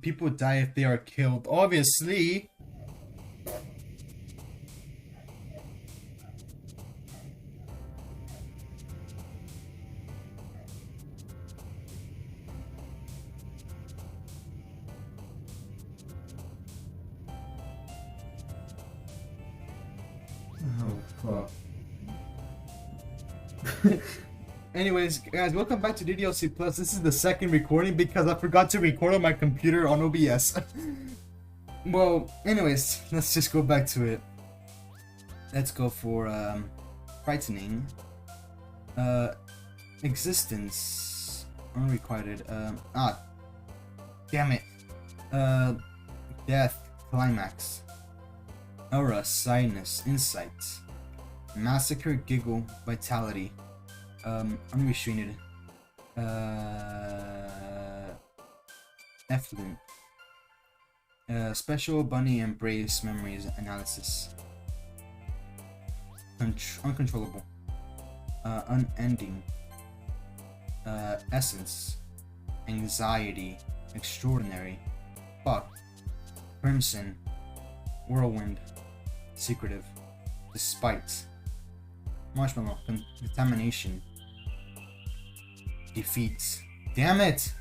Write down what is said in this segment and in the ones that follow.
People die if they are killed. Obviously. Oh, fuck. Anyways, guys, welcome back to DDLC Plus. This is the second recording because I forgot to record on my computer on OBS. Well, anyways, let's just go back to it. Let's go for frightening. Existence. Unrequited. Damn it. Death. Climax. Aura. Sinus. Insight. Massacre. Giggle. Vitality. Unrestrained. Effluent. Special bunny embrace memories analysis. Uncontrollable. Unending. Essence. Anxiety. Extraordinary. Fuck. Crimson. Whirlwind. Secretive. Despite. Marshmallow. Contamination. Defeat. Damn it!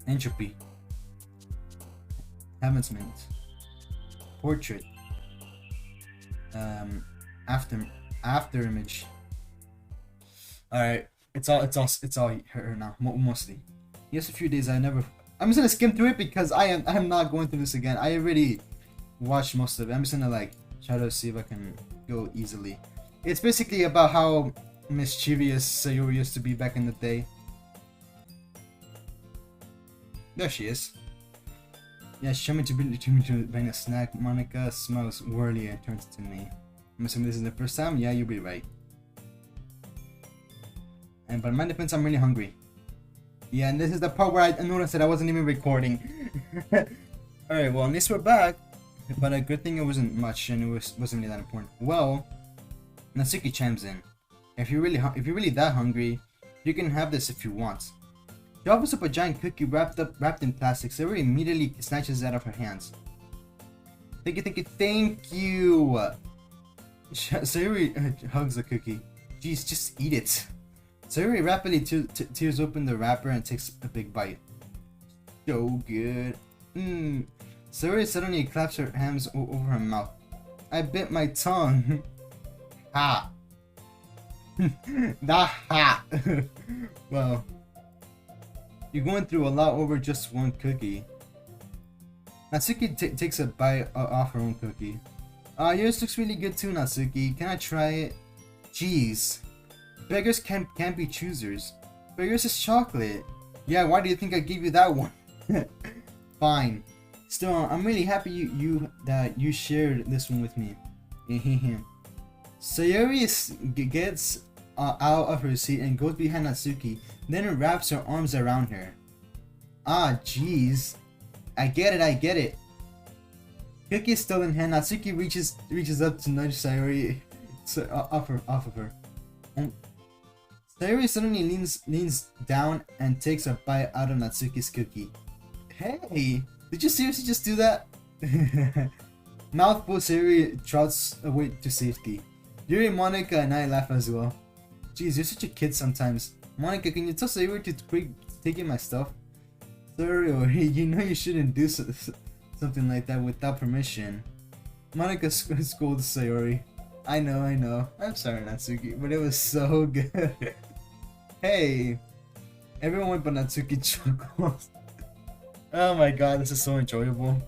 Entropy. Advancement. Portrait. After image. Alright, it's all her now, mostly. Yes, a few days I'm just gonna skim through it because I'm not going through this again. I already watched most of it. I'm just gonna like try to see if I can go easily. It's basically about how mischievous Sayuri used to be back in the day. There she is. Yeah, she showed me to bring a snack. Monica smiles wearily and turns to me. I'm assuming this is the first time? Yeah, you'll be right. But in my defense, I'm really hungry. Yeah, and this is the part where I noticed that I wasn't even recording. Alright, well, at least we're back. But a good thing it wasn't much and it wasn't really that important. Well, Natsuki chimes in. If you're really that hungry, you can have this if you want. She offers up a giant cookie wrapped in plastic. Sayuri immediately snatches it out of her hands. Thank you. Sayuri hugs the cookie. Jeez, just eat it. Sayuri rapidly tears open the wrapper and takes a big bite. So good. Sayuri suddenly claps her hands over her mouth. I bit my tongue. Ha. Ha. Well, you're going through a lot over just one cookie. Natsuki takes a bite off her own cookie. Yours looks really good too, Natsuki. Can I try it? Jeez. Beggars can't be choosers. But yours is chocolate. Yeah, why do you think I gave you that one? Fine. Still, I'm really happy that you shared this one with me. Sayuri gets out of her seat and goes behind Natsuki, then wraps her arms around her. Ah, jeez. I get it. Cookie is still in hand. Natsuki reaches up to nudge Sayuri off of her. And Sayuri suddenly leans down and takes a bite out of Natsuki's cookie. Hey, did you seriously just do that? Mouthful, Sayuri trots away to safety. Yuri, Monica, and I laugh as well. Jeez, you're such a kid sometimes. Monica, can you tell Sayuri to quit taking my stuff? Sayuri, you know you shouldn't do something like that without permission. Monica scolds Sayuri. I know. I'm sorry, Natsuki, but it was so good. Hey, everyone but Natsuki chuckles. Oh my god, this is so enjoyable.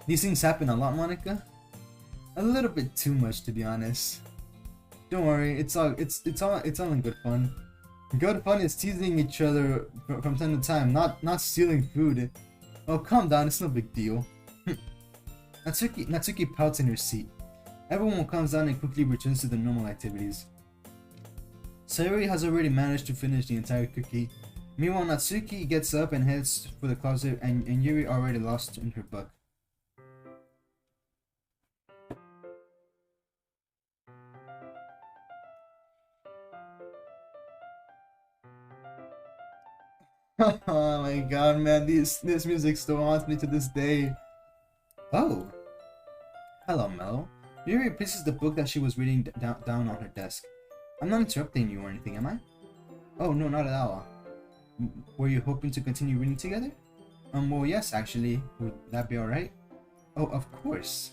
These things happen a lot, Monica? A little bit too much, to be honest. Don't worry, it's all in good fun. Good fun is teasing each other from time to time, not stealing food. Oh, calm down, it's no big deal. Natsuki pouts in her seat. Everyone comes down and quickly returns to their normal activities. Sayuri has already managed to finish the entire cookie. Meanwhile, Natsuki gets up and heads for the closet, and Yuri already lost in her book. Oh my god, man, this music still haunts me to this day. Oh, hello, Mello. Yuri places the book that she was reading down on her desk. I'm not interrupting you or anything, am I? Oh, no, not at all. Were you hoping to continue reading together? Well, yes, actually. Would that be alright? Oh, of course.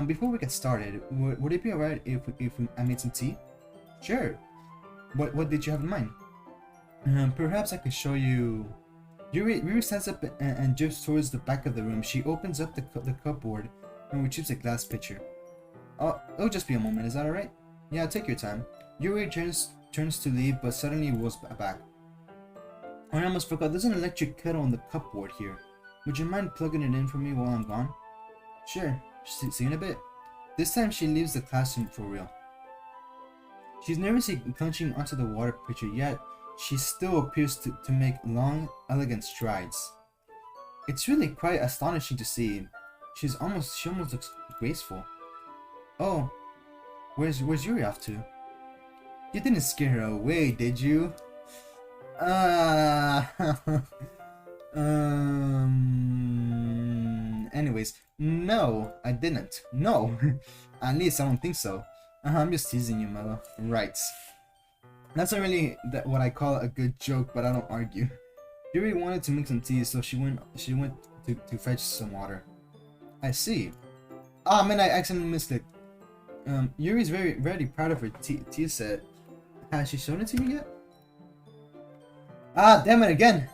Before we get started, would it be alright if I made some tea? Sure. What did you have in mind? Perhaps I could show you. Yuri stands up and drifts towards the back of the room. She opens up the cupboard and retrieves a glass pitcher. It'll just be a moment. Is that alright? Yeah, take your time. Yuri turns to leave, but suddenly rolls back. I almost forgot. There's an electric kettle on the cupboard here. Would you mind plugging it in for me while I'm gone? Sure. See you in a bit. This time she leaves the classroom for real. She's nervously clutching onto the water pitcher, yet she still appears to make long, elegant strides. It's really quite astonishing to see. She almost looks graceful. Oh, where's Yuri off to? You didn't scare her away, did you? Anyways, no, I didn't. No, at least I don't think so. I'm just teasing you, Mello. Right. That's not really what I call a good joke, but I don't argue. Yuri wanted to make some tea, so she went to fetch some water. I see. Ah, man, I accidentally missed it. Yuri's very proud of her tea set. Has she shown it to you yet? Ah, damn it again!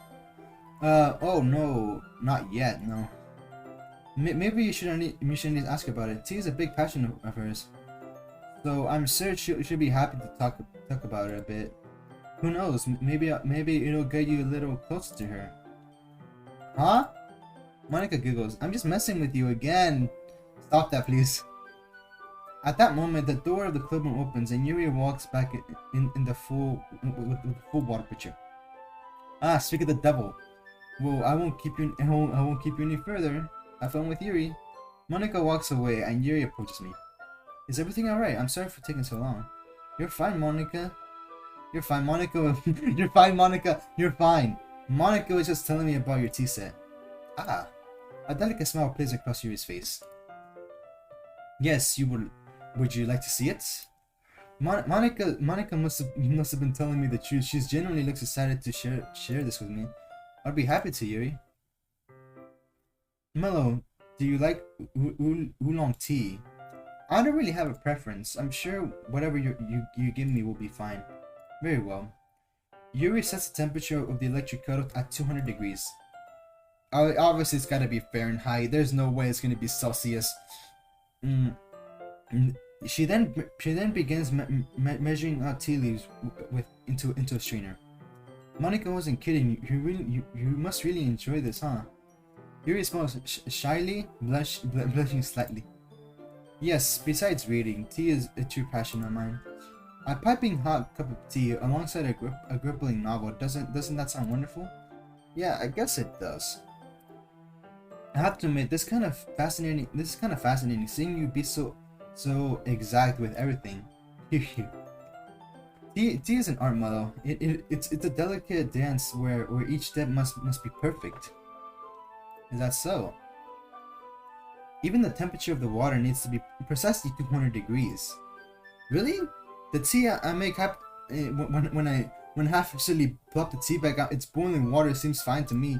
Oh no, not yet, no. Maybe you shouldn't ask about it. Tea is a big passion of hers. So I'm sure she'll be happy to talk about it a bit. Who knows, maybe it'll get you a little closer to her. Huh? Monica giggles. I'm just messing with you again. Stop that, please. At that moment, the door of the clubroom opens and Yuri walks back in the full water pitcher. Ah, speak of the devil. Well, I won't keep you any further. Have fun with Yuri. Monica walks away and Yuri approaches me. Is everything alright? I'm sorry for taking so long. You're fine, Monica. You're fine, Monica. You're fine, Monica. You're fine. Monica was just telling me about your tea set. Ah, a delicate smile plays across Yuri's face. Yes, you would. Would you like to see it? Monica must have been telling me the truth. She genuinely looks excited to share this with me. I'd be happy to, Yuri. Mello, do you like oolong tea? I don't really have a preference. I'm sure whatever you give me will be fine. Very well. Yuri sets the temperature of the electric kettle at 200 degrees. Obviously, it's gotta be Fahrenheit. There's no way it's gonna be Celsius. She then begins measuring out tea leaves into a strainer. Monica wasn't kidding. You must really enjoy this, huh? Yuri smiles shyly, blushing slightly. Yes. Besides reading, tea is a true passion of mine. A piping hot cup of tea alongside a gripping novel. Doesn't that sound wonderful? Yeah, I guess it does. I have to admit, this is kind of fascinating. Seeing you be so exact with everything. Tea is an art, Mello. It's a delicate dance where each step must be perfect. Is that so? Even the temperature of the water needs to be precisely 200 degrees. Really? The tea I make when I half silly plop the tea back out, it's boiling water seems fine to me.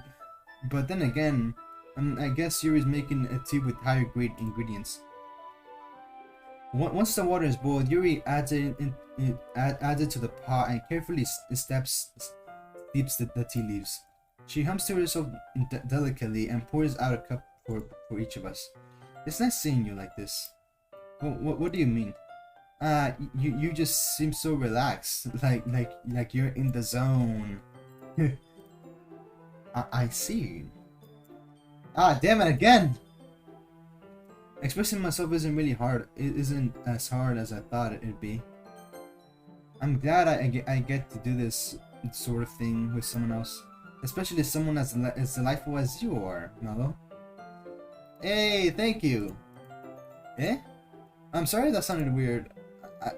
But then again, I guess Yuri's making a tea with higher grade ingredients. Once the water is boiled, Yuri adds it to the pot and carefully steeps the tea leaves. She hums to herself delicately and pours out a cup for each of us. It's nice seeing you like this. What do you mean? You just seem so relaxed, like you're in the zone. I see. Ah, damn it again! Expressing myself isn't really hard. It isn't as hard as I thought it'd be. I'm glad I get to do this sort of thing with someone else, especially someone as delightful as you are, Mello. Hey, thank you. Eh? I'm sorry that sounded weird.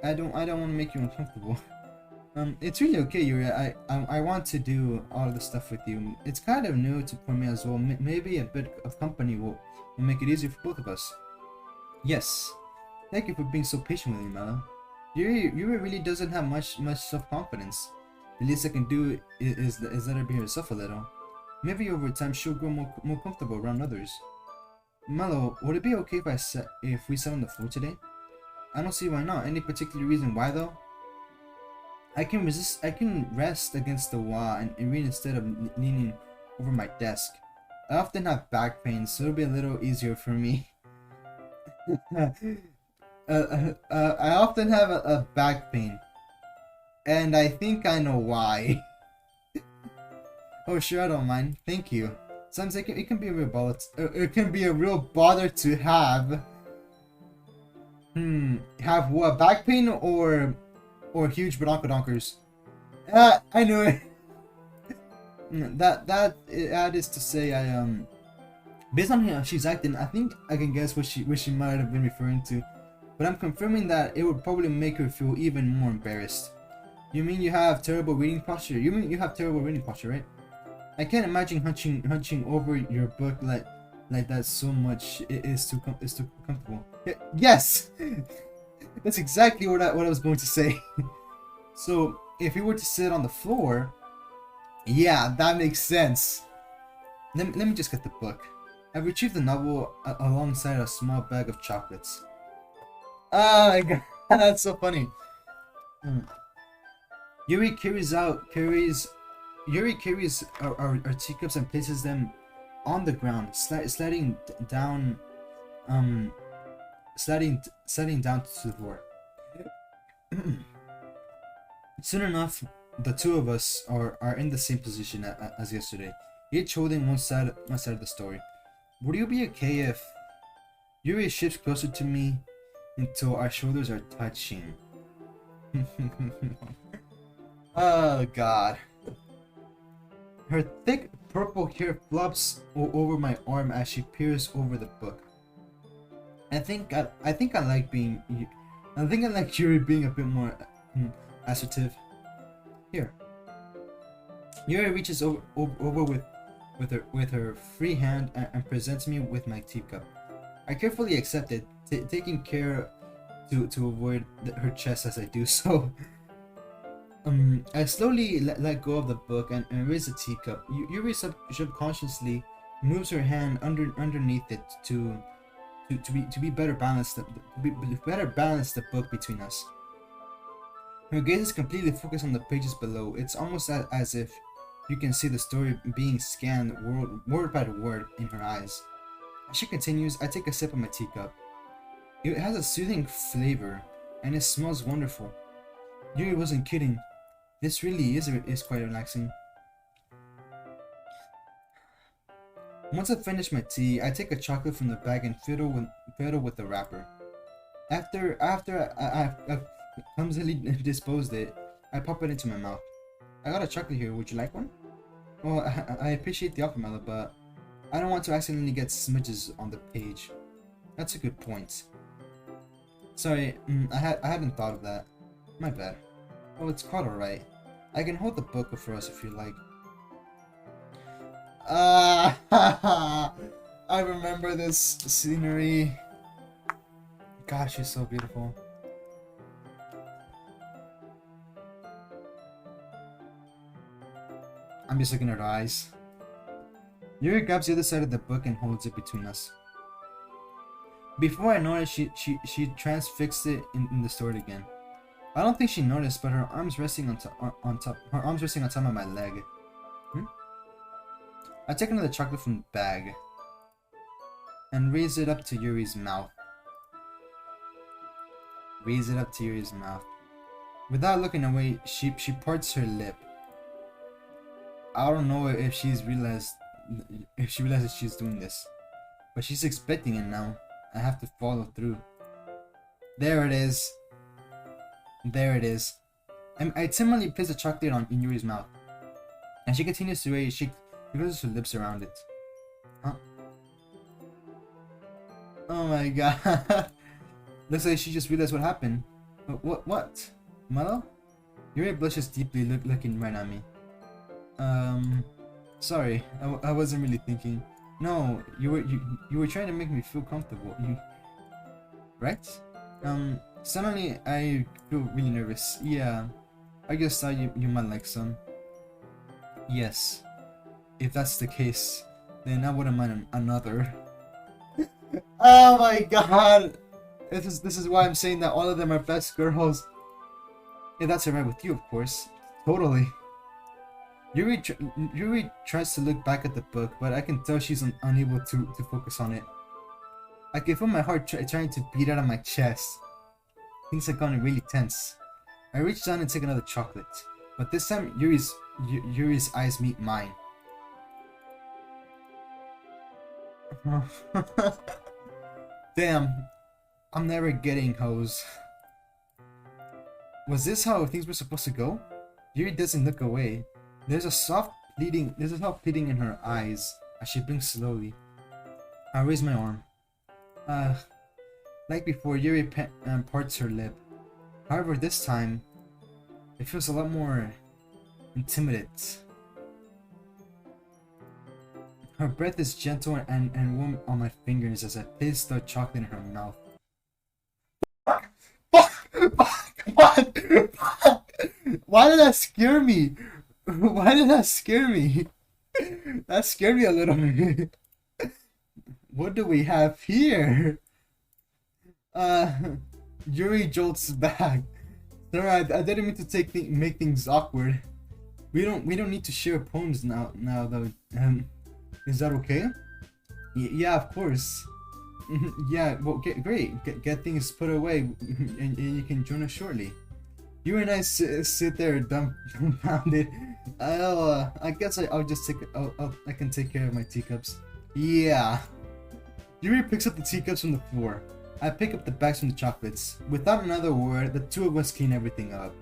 I don't want to make you uncomfortable. It's really okay, Yuri. I want to do all of this stuff with you. It's kind of new for me as well. Maybe a bit of company will make it easier for both of us. Yes. Thank you for being so patient with me, Mela. Yuri really doesn't have much self-confidence. The least I can do is let her be herself a little. Maybe over time she'll grow more comfortable around others. Mello, would it be okay if we sat on the floor today? I don't see why not. Any particular reason why though? I can rest against the wall and read instead of leaning over my desk. I often have back pain, so it'll be a little easier for me. I often have a back pain, and I think I know why. Oh sure, I don't mind. Thank you. Sometimes it can be a real bother. It can be a real bother to have. Have what? Back pain or huge badonkers? I knew it. That is to say, based on how she's acting, I think I can guess what she might have been referring to, but I'm confirming that it would probably make her feel even more embarrassed. You mean you have terrible reading posture? You mean you have terrible reading posture, right? I can't imagine hunching over your book like that so much. It is too comfortable. Yes, that's exactly what I was going to say. So if we were to sit on the floor, yeah, that makes sense. Let me just get the book. I've retrieved the novel alongside a small bag of chocolates. Oh my god, that's so funny. Yuri carries our teacups and places them on the ground, sliding down to the floor. Soon enough, the two of us are in the same position as yesterday, each holding one side of the story. Would you be okay if Yuri shifts closer to me until our shoulders are touching? Oh god. Her thick purple hair flops over my arm as she peers over the book. I think I like Yuri being a bit more assertive. Here. Yuri reaches over with her free hand and presents me with my teacup. I carefully accept it, taking care to avoid her chest as I do so. I slowly let go of the book and raise the teacup. Yuri subconsciously moves her hand underneath it to better balance the book between us. Her gaze is completely focused on the pages below. It's almost as if you can see the story being scanned word by word in her eyes. As she continues, I take a sip of my teacup. It has a soothing flavor, and it smells wonderful. Yuri wasn't kidding. This really is quite relaxing. Once I finish my tea, I take a chocolate from the bag and fiddle with the wrapper. After I've clumsily disposed it, I pop it into my mouth. I got a chocolate here. Would you like one? Well, I appreciate the offer, Mela, but I don't want to accidentally get smudges on the page. That's a good point. Sorry, I hadn't thought of that. My bad. Oh, it's quite alright. I can hold the book for us if you like. I remember this scenery. Gosh, she's so beautiful. I'm just looking at her eyes. Yuri grabs the other side of the book and holds it between us. Before I noticed, she transfixed it in the sword again. I don't think she noticed, but her arms resting on top of my leg. I take another chocolate from the bag and raise it up to Yuri's mouth. Without looking away, she parts her lip. I don't know if she realizes she's doing this, but she's expecting it now. I have to follow through. There it is. I timidly place the chocolate in Yuri's mouth. As she continues to raise, she closes her lips around it. Huh? Oh my god. Looks like she just realized what happened. What? Melo? Yuri blushes deeply, looking right at me. Sorry, I wasn't really thinking. No, you were trying to make me feel comfortable. Right? Suddenly I feel really nervous. Yeah, I just thought you might like some. Yes, if that's the case, then I wouldn't mind another. Oh my god! This is why I'm saying that all of them are best girls. Yeah, that's alright with you, of course. Totally. Yuri tries to look back at the book, but I can tell she's unable to focus on it. I can feel my heart trying to beat out of my chest. Things have gotten really tense. I reach down and take another chocolate, but this time Yuri's eyes meet mine. Damn, I'm never getting hoes. Was this how things were supposed to go? Yuri doesn't look away. There's a soft pleading in her eyes as she blinks slowly. I raise my arm. Like before, Yuri parts her lip. However, this time, it feels a lot more intimate. Her breath is gentle and warm on my fingers as I place the chocolate in her mouth. Fuck! Why did that scare me? Why did that scare me? That scared me a little bit. What do we have here? Yuri jolts back. Sorry, I didn't mean to make things awkward. We don't need to share poems now though. Is that okay? Yeah, of course. Yeah, well, great. Get things put away, and you can join us shortly. You and I sit there dumbfounded. I guess I'll just I can take care of my teacups. Yeah. Yuri picks up the teacups from the floor. I pick up the bags from the chocolates. Without another word, the two of us clean everything up.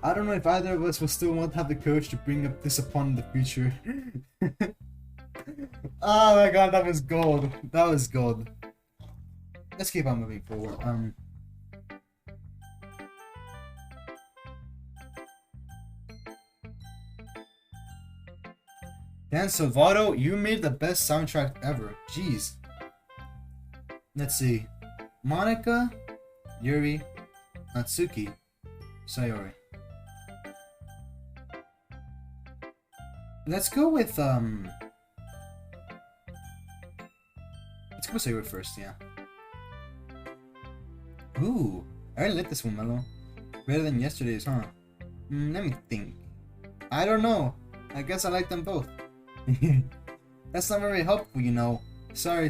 I don't know if either of us will still want to have the courage to bring up this upon the future. Oh my god, that was gold. That was gold. Let's keep on moving forward. Dan Salvato, you made the best soundtrack ever. Jeez. Let's see. Monica, Yuri, Natsuki, Sayori. Let's go with Sayori first, yeah. Ooh, I really like this one, Mello. Better than yesterday's, huh? Let me think. I don't know. I guess I like them both. That's not very helpful, you know. Sorry.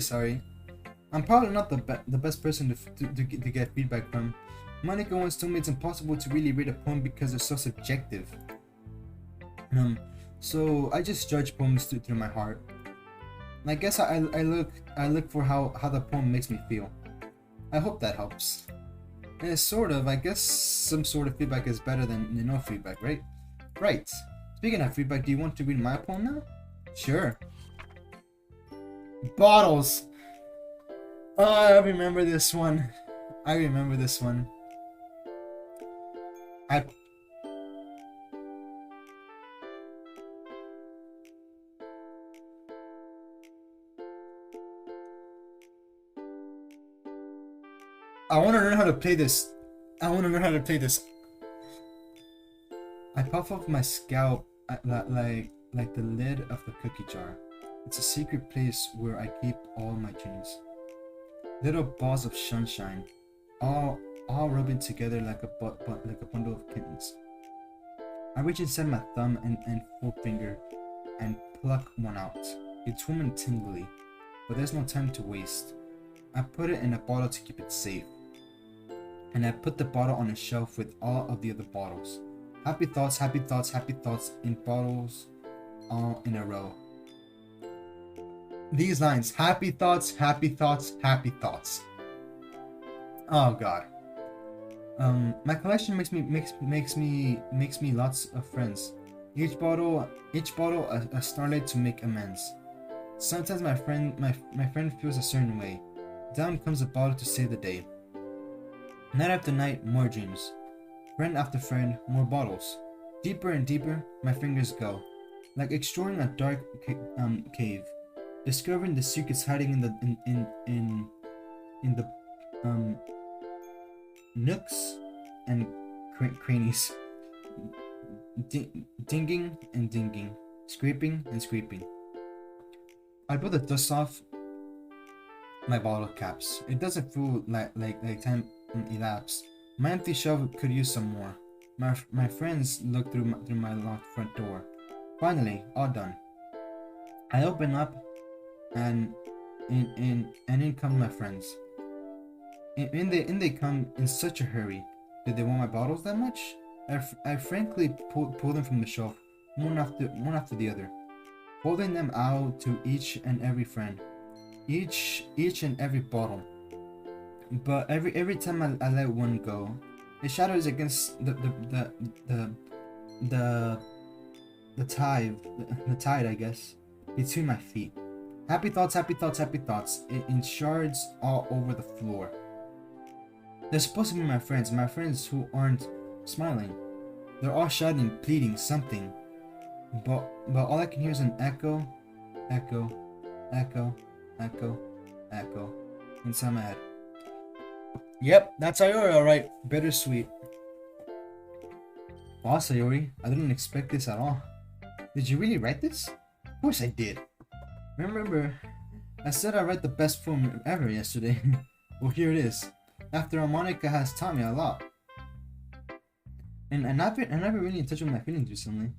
I'm probably not the best person to get feedback from. Monica once told me it's impossible to really read a poem because they're so subjective. So I just judge poems through my heart. I guess I look for how the poem makes me feel. I hope that helps. Sort of. I guess some sort of feedback is better than no feedback, right? Right. Speaking of feedback, do you want to read my poem now? Sure. Bottles. Oh, I remember this one. I want to learn how to play this. I puff off my scalp like the lid of the cookie jar. It's a secret place where I keep all my dreams. Little balls of sunshine, all rubbing together like a bundle of kittens. I reach inside my thumb and forefinger and pluck one out. It's warm and tingly, but there's no time to waste. I put it in a bottle to keep it safe, and I put the bottle on a shelf with all of the other bottles. Happy thoughts in bottles, all in a row. These lines: happy thoughts. Oh god. My collection makes me lots of friends. Each bottle a starlight to make amends. Sometimes my friend feels a certain way. Down comes a bottle to save the day. Night after night, more dreams. Friend after friend, more bottles. Deeper and deeper, my fingers go, like exploring a dark cave, discovering the secrets hiding in the nooks and crannies, dinging and dinging, scraping and scraping. I put the dust off my bottle caps. It doesn't feel like time elapsed. My empty shelf could use some more. My friends looked through my locked front door. Finally, all done. I open up, and in come my friends. In they come in such a hurry. Did they want my bottles that much? I frankly pulled them from the shelf, one after the other, holding them out to each and every friend, each and every bottle. But every time I let one go, it shatters against the tide, I guess, between my feet. Happy thoughts, in shards all over the floor. They're supposed to be my friends who aren't smiling. They're all shouting, pleading something. But all I can hear is an echo inside my head. Yep, that's Yuri, alright. Bittersweet. Wow, Sayori, I didn't expect this at all. Did you really write this? Of course I did. Remember, I said I write the best poem ever yesterday. Well, here it is. After all, Monica has taught me a lot. And I've been really in touch with my feelings recently.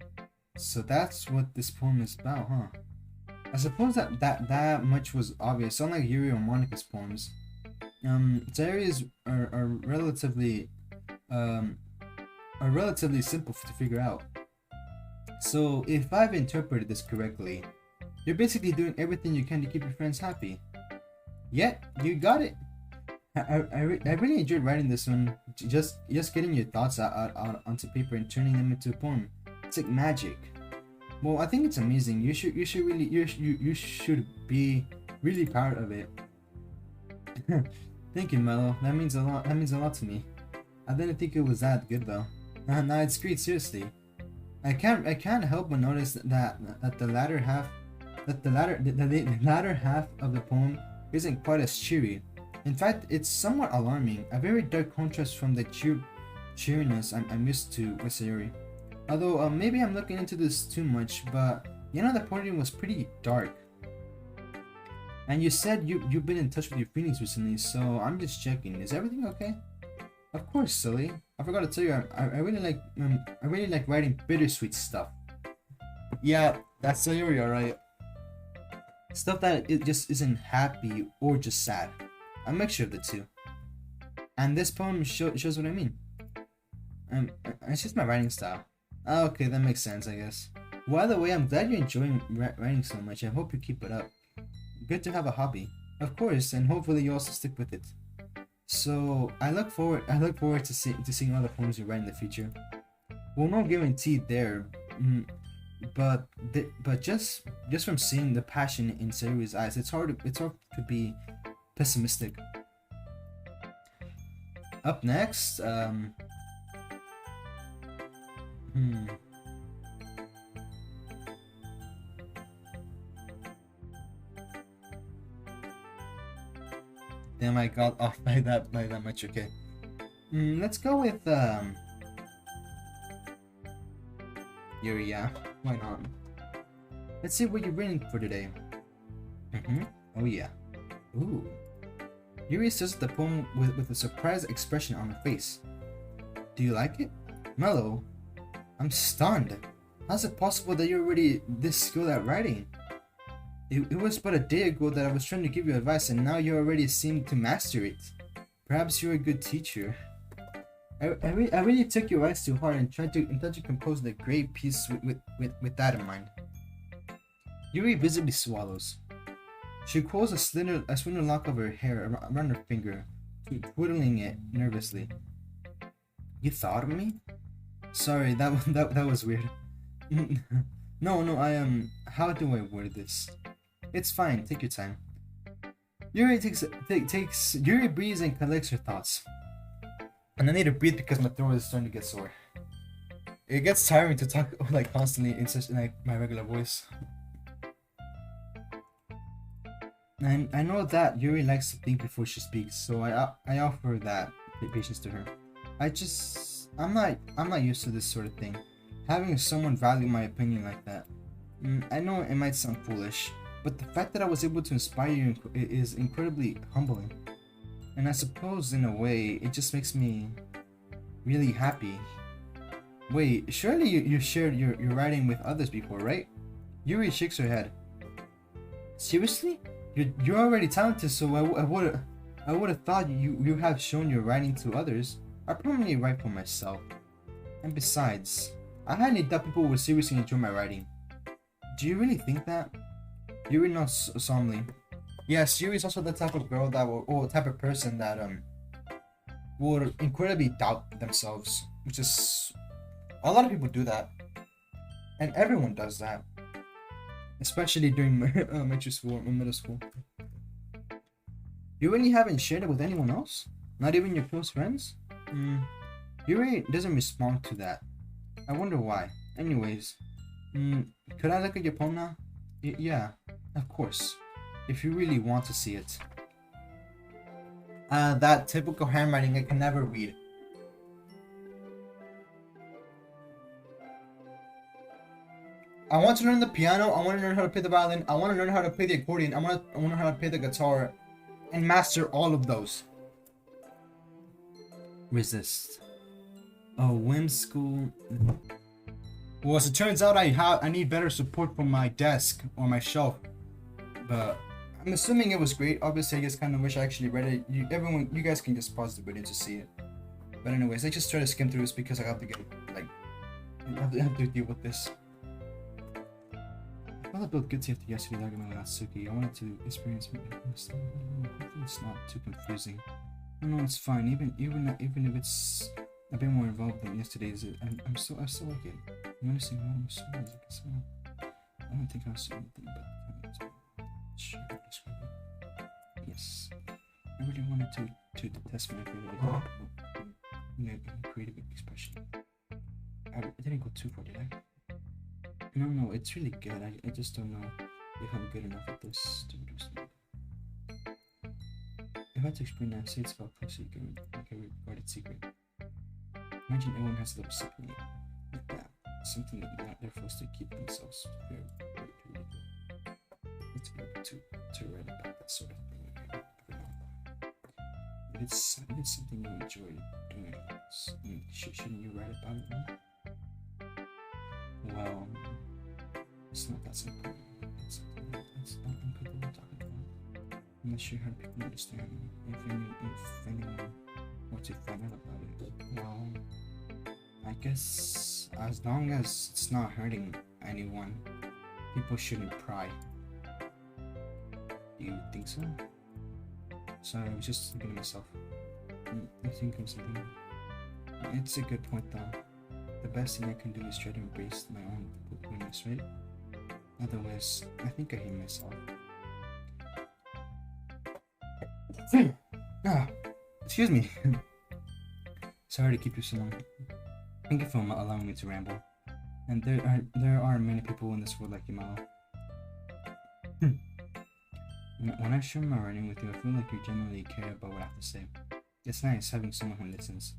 So that's what this poem is about, huh? I suppose that much was obvious, unlike Yuri or Monica's poems. Diaries are relatively simple to figure out. So if I've interpreted this correctly, you're basically doing everything you can to keep your friends happy. Yet you got it. I really enjoyed writing this one. Just getting your thoughts out onto paper and turning them into a poem. It's like magic. Well, I think it's amazing. You should be really proud of it. Thank you, Mello. That means a lot. That means a lot to me. I didn't think it was that good though. Nah, it's great. Seriously, I can't help but notice that the latter half of the poem isn't quite as cheery. In fact, it's somewhat alarming. A very dark contrast from the cheeriness I'm used to with Sayori. Although maybe I'm looking into this too much, but you know the party was pretty dark. And you said you've been in touch with your feelings recently, so I'm just checking. Is everything okay? Of course, silly. I forgot to tell you, I really like writing bittersweet stuff. Yeah, that's Sayori, alright. Stuff that it just isn't happy or just sad. A mixture of the two. And this poem shows what I mean. It's just my writing style. Okay, that makes sense, I guess. Well, either way, I'm glad you're enjoying writing so much. I hope you keep it up. Good to have a hobby, of course, and hopefully you also stick with it. So I look forward to seeing other poems you write in the future. Well, no guarantee there, but just from seeing the passion in Sayori's eyes, it's hard to be pessimistic. Up next, Damn, I got off by that much. Okay, let's go with Yuri. Yeah, why not? Let's see what you're reading for today. Oh yeah. Ooh. Yuri says the poem with a surprised expression on her face. Do you like it? Mello, I'm stunned. How's it possible that you're already this skilled at writing? It was but a day ago that I was trying to give you advice, and now you already seem to master it. Perhaps you're a good teacher. I really took your advice to heart and tried to compose the great piece with that in mind. Yuri visibly swallows. She pulls a slender lock of her hair around her finger, twiddling it nervously. You thought of me? Sorry, that was weird. No, how do I word this? It's fine, take your time. Yuri breathes and collects her thoughts. And I need to breathe because my throat is starting to get sore. It gets tiring to talk like constantly in such like my regular voice. And I know that Yuri likes to think before she speaks, so I offer that patience to her. I'm not used to this sort of thing. Having someone value my opinion like that. I know it might sound foolish, but the fact that I was able to inspire you is incredibly humbling. And I suppose in a way, it just makes me really happy. Wait, surely you shared your writing with others before, right? Yuri shakes her head. Seriously? You're already talented, so I would have thought you have shown your writing to others. I permanently write for myself. And besides, I highly doubt people would seriously enjoy my writing. Do you really think that? Yuri nods solemnly. Yes, Yuri is also the type of girl that or type of person that would incredibly doubt themselves, which is a lot of people do that, and everyone does that, especially during elementary school or middle school. You really haven't shared it with anyone else? Not even your close friends? Yuri doesn't respond to that. I wonder why. Anyways, could I look at your poem now? Yeah, of course. If you really want to see it. That typical handwriting I can never read. I want to learn the piano, I want to learn how to play the violin, I want to learn how to play the accordion, I want to learn how to play the guitar, and master all of those. Resist. Oh, whimsical. Well, as it turns out, I need better support from my desk or my shelf. But I'm assuming it was great. Obviously, I just kind of wish I actually read it. You guys can just pause the video to see it. But anyways, I just try to skim through this because I have to get like I have to deal with this. I felt a bit guilty after yesterday's argument with Atsuki. I wanted to experience it. Hopefully it's not too confusing. No, it's fine. Even if it's a bit more involved than yesterday's, I still like it. I'm noticing how much music as well. I don't think I'll say anything about it. Sure, describe it. Yes. I really wanted to test my ability in creative expression. I didn't go too far, did I? No, it's really good. I just don't know if I'm good enough at this to produce it. If I had to explain that, say it's about secret, like a guarded secret. Imagine everyone has a little secret like that. Something that they're forced to keep themselves very, very good. It's a bit to write about that sort of thing every month. If it's something you enjoy doing, shouldn't you write about it more? Well, it's not that simple. It's something that's uncomfortable talking about. I'm not sure how people understand if anyone were to find out about it. Well, I guess as long as it's not hurting anyone, people shouldn't pry. Do you think so? Sorry, I was just thinking to myself. I think of something. It's a good point though. The best thing I can do is try to embrace my own weakness, right? Otherwise, I think I hate myself. Excuse me. Sorry to keep you so long. Thank you for allowing me to ramble. And there are many people in this world like Yamala. When I share my writing with you, I feel like you genuinely care about what I have to say. It's nice having someone who listens.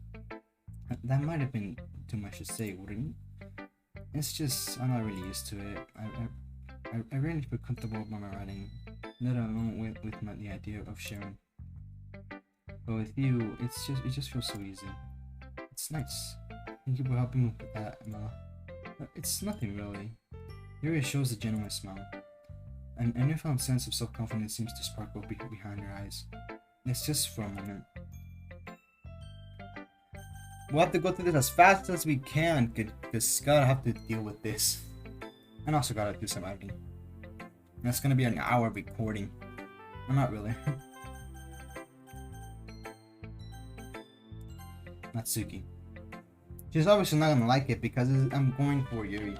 That might have been too much to say, wouldn't it? It's just I'm not really used to it. I rarely feel comfortable about my writing, let alone with the idea of sharing. But with you, it just feels so easy. It's nice. Thank you for helping me with that, Emma. It's nothing really. Yuri shows a genuine smile. A newfound sense of self-confidence seems to sparkle behind her eyes. It's just for a moment. We'll have to go through this as fast as we can, because gotta have to deal with this. And also gotta do some editing. That's gonna be an hour recording. Well, not really. Natsuki. She's obviously not gonna like it because I'm going for Yuri.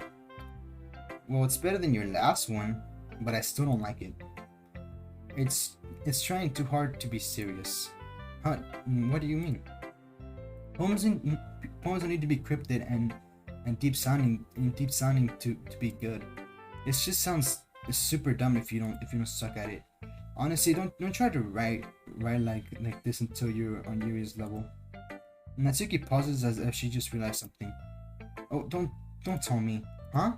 Well, it's better than your last one, but I still don't like it. It's trying too hard to be serious. Huh? What do you mean? Poems poems don't need to be cryptic and deep sounding to be good. It just sounds super dumb if you don't suck at it. Honestly, don't try to write like this until you're on Yuri's level. Natsuki pauses as if she just realized something. Oh, don't tell me, huh?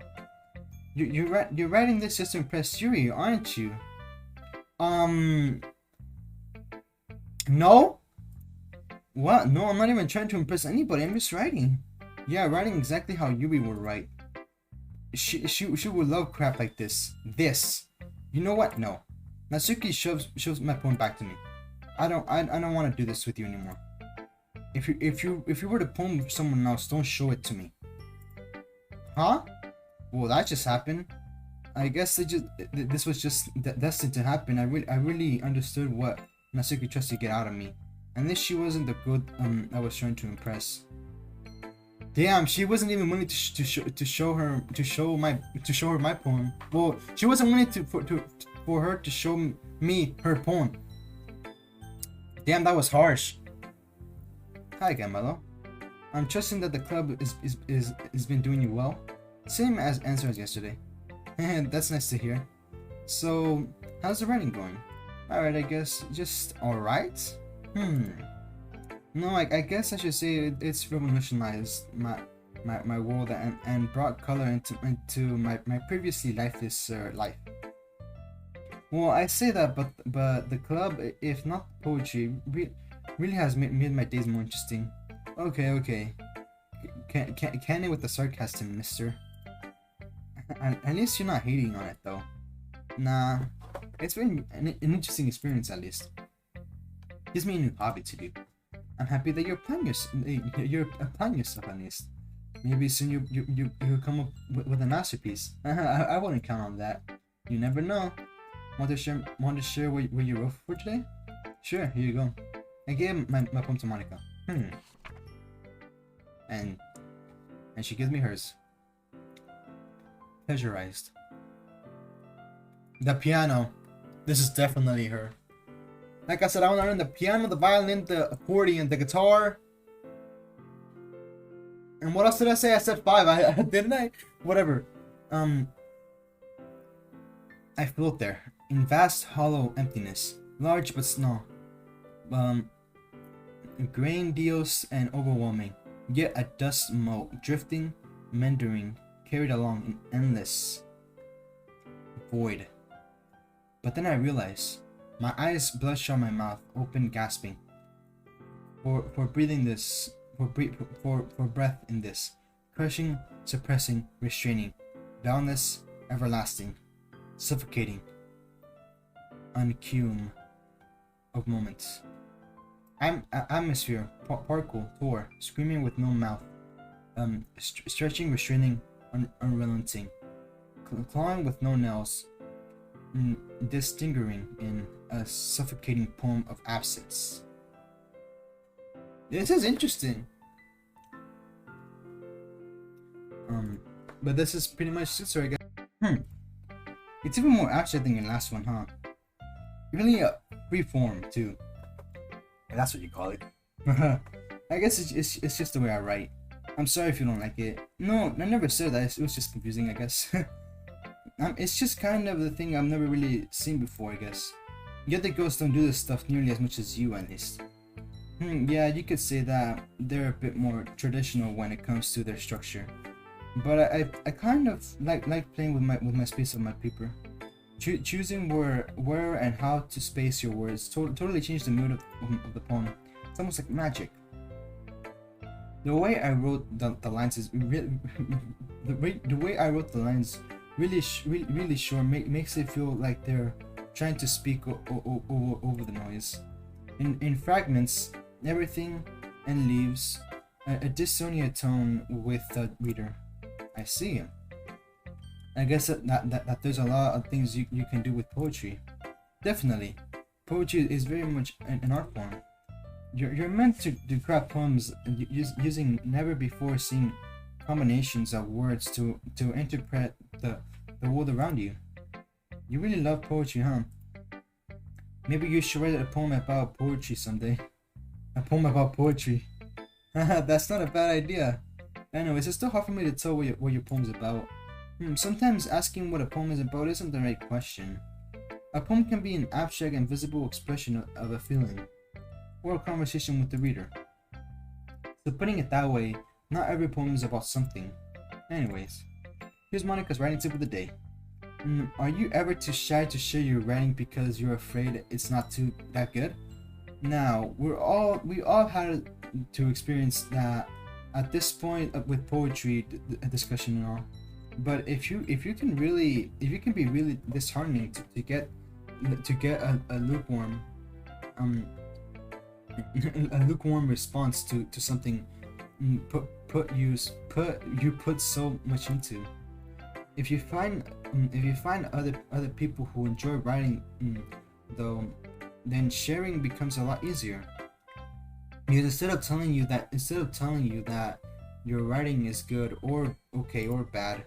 You're writing this just to impress Yuri, aren't you? No. What? No, I'm not even trying to impress anybody. I'm just writing. Yeah, writing exactly how Yuri would write. She would love crap like this. This. You know what? No. Natsuki shoves my poem back to me. I don't want to do this with you anymore. If you were to poem someone else, don't show it to me. Huh? Well, that just happened. I guess this was just destined to happen. I really understood what Natsuki tries to get out of me, and this she wasn't the good I was trying to impress. Damn, she wasn't even willing to show her my poem. Well, she wasn't willing for her to show me her poem. Damn, that was harsh. Hi again, Mello. I'm trusting that the club is been doing you well. Same answer as yesterday. That's nice to hear. So, how's the writing going? Alright, I guess just alright? No, I guess I should say it's revolutionized my world and brought color into my previously lifeless life. Well, I say that, but the club, if not poetry, really has made my days more interesting. Okay. Can it with the sarcasm, mister. At least you're not hating on it, though. Nah, it's been an interesting experience, at least. Gives me a new hobby to do. I'm happy that you're applying yourself, at least. Maybe soon you'll come up with a masterpiece. I wouldn't count on that. You never know. Want to share what you wrote for today? Sure, here you go. I gave my poem to Monica. And she gives me hers. Pleasurized. The piano. This is definitely her. Like I said, I want to learn the piano, the violin, the accordion, the guitar. And what else did I say? I said 5. Didn't I? Whatever. I float there in vast hollow emptiness, large but small, grandiose and overwhelming, yet a dust mote drifting, meandering, carried along in endless void. But then I realized, my eyes bloodshot, my mouth open, gasping for breathing this, for breath in this, crushing, suppressing, restraining, boundless, everlasting, suffocating, uncume of moments. Atmosphere, particle, tore, screaming with no mouth, stretching, restraining, unrelenting, clawing with no nails, distinguishing in a suffocating poem of absence. This is interesting. But this is pretty much it, so I guess. It's even more abstract than your last one, huh? Really a free form too. That's what you call it. I guess it's just the way I write. I'm sorry if you don't like it. No, I never said that. It was just confusing, I guess. It's just kind of the thing I've never really seen before, I guess. Yet the girls don't do this stuff nearly as much as you, at least. Yeah, you could say that they're a bit more traditional when it comes to their structure. But I kind of like playing with my space on my paper. Choosing where and how to space your words totally changed the mood of the poem. It's almost like magic. The way I wrote the lines is really the way I wrote the lines really short makes it feel like they're trying to speak over the noise. In fragments, everything and leaves a dissonant tone with the reader. I see. I guess that there's a lot of things you can do with poetry. Definitely, poetry is very much an art form. You're meant to craft poems using never before seen combinations of words to interpret the world around you. You really love poetry, huh? Maybe you should write a poem about poetry someday. A poem about poetry. That's not a bad idea. Anyways, it's still hard for me to tell what your poem's about. Sometimes asking what a poem is about isn't the right question. A poem can be an abstract and visible expression of a feeling, or a conversation with the reader. So putting it that way, not every poem is about something. Anyways, here's Monica's writing tip of the day. Are you ever too shy to share your writing because you're afraid it's not that good? Now, we all had to experience that at this point with poetry discussion and all. But if you can be really disheartening to get a lukewarm a lukewarm response to something you put so much into. If you find other people who enjoy writing, though, then sharing becomes a lot easier. Because instead of telling you that your writing is good or okay or bad,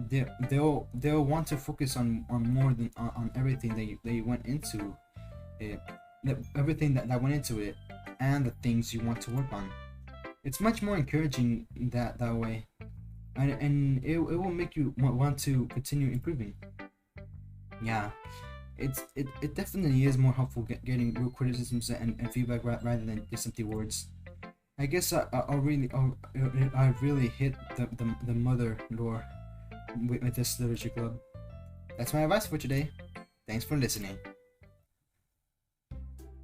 they'll want to focus on more than on everything that you went into it, everything that went into it, and the things you want to work on. It's much more encouraging that way, and it will make you want to continue improving. Yeah, it definitely is more helpful getting real criticisms and feedback rather than just empty words. I guess I really hit the mother lore with this literature club. That's my advice for today. Thanks for listening.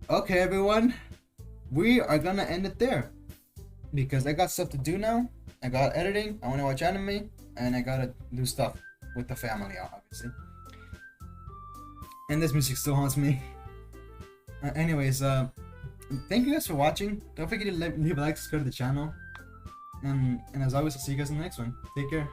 Okay, everyone, we are gonna end it there because I got stuff to do now. I got editing, I want to watch anime, and I gotta do stuff with the family, obviously. And this music still haunts me. Anyways, thank you guys for watching. Don't forget to leave a like, subscribe to the channel, and as always, I'll see you guys in the next one. Take care.